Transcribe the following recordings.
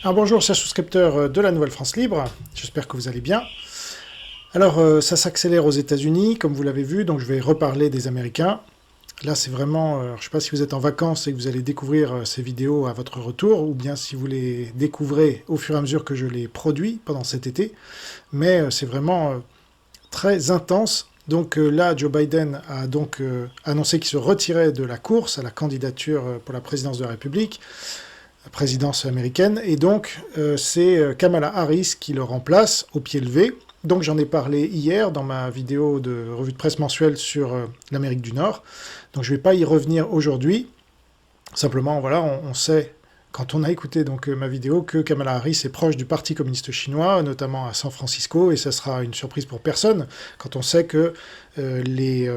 Alors bonjour chers souscripteurs de la Nouvelle France Libre, j'espère que vous allez bien. Alors ça s'accélère aux États-Unis, comme vous l'avez vu, donc je vais reparler des Américains. Là c'est vraiment, je ne sais pas si vous êtes en vacances et que vous allez découvrir ces vidéos à votre retour, ou bien si vous les découvrez au fur et à mesure que je les produis pendant cet été, mais c'est vraiment très intense. Donc là, Joe Biden a donc annoncé qu'il se retirait de la course à la candidature pour la présidence de la République, la présidence américaine, et donc c'est Kamala Harris qui le remplace au pied levé. Donc j'en ai parlé hier dans ma vidéo de revue de presse mensuelle sur l'Amérique du Nord. Donc je ne vais pas y revenir aujourd'hui. Simplement, voilà, on sait, quand on a écouté donc ma vidéo, que Kamala Harris est proche du Parti communiste chinois, notamment à San Francisco, et ça sera une surprise pour personne, quand on sait que les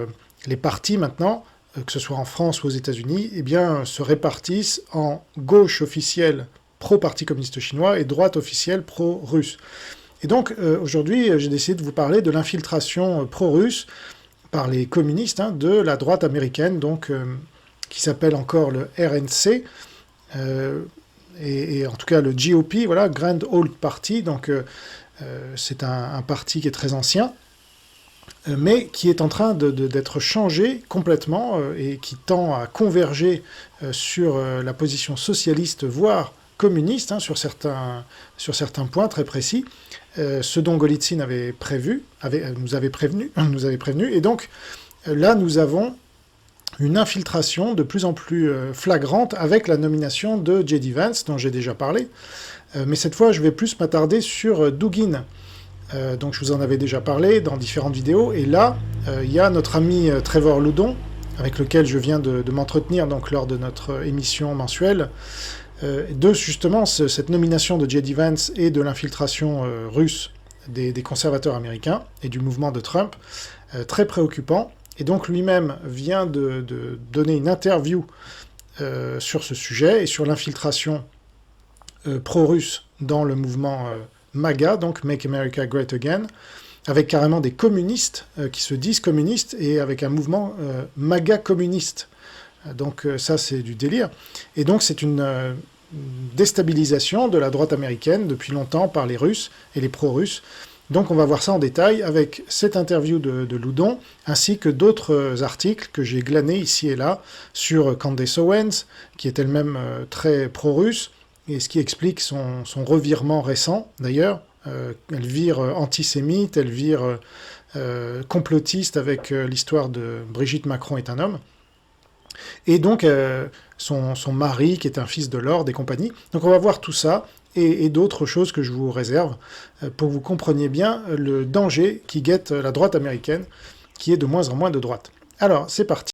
partis maintenant, que ce soit en France ou aux États-Unis, eh bien, se répartissent en gauche officielle pro-Parti communiste chinois et droite officielle pro-russe. Et donc, aujourd'hui, j'ai décidé de vous parler de l'infiltration pro-russe par les communistes de la droite américaine, donc, qui s'appelle encore le RNC, et en tout cas le GOP, voilà, Grand Old Party, donc c'est un parti qui est très ancien, mais qui est en train d'être changé complètement et qui tend à converger sur la position socialiste, voire communiste, sur certains points très précis, ce dont Golitsyn nous avait prévenu, et donc là nous avons une infiltration de plus en plus flagrante avec la nomination de J.D. Vance, dont j'ai déjà parlé, mais cette fois je vais plus m'attarder sur Dugin. Donc je vous en avais déjà parlé dans différentes vidéos, et là, il y a notre ami Trevor Loudon, avec lequel je viens de m'entretenir donc lors de notre émission mensuelle, de justement cette nomination de J.D. Vance et de l'infiltration russe des conservateurs américains et du mouvement de Trump, très préoccupant, et donc lui-même vient de donner une interview sur ce sujet et sur l'infiltration pro-russe dans le mouvement MAGA, donc Make America Great Again, avec carrément des communistes qui se disent communistes, et avec un mouvement MAGA communiste. Donc ça c'est du délire. Et donc c'est une déstabilisation de la droite américaine depuis longtemps par les Russes et les pro-russes. Donc on va voir ça en détail avec cette interview de Loudon, ainsi que d'autres articles que j'ai glanés ici et là sur Candace Owens, qui est elle-même très pro-russe, et ce qui explique son revirement récent, d'ailleurs. Elle vire antisémite, elle vire complotiste avec l'histoire de Brigitte Macron est un homme. Et donc son mari, qui est un fils de Lord et compagnie. Donc on va voir tout ça, et d'autres choses que je vous réserve, pour que vous compreniez bien le danger qui guette la droite américaine, qui est de moins en moins de droite. Alors, c'est parti.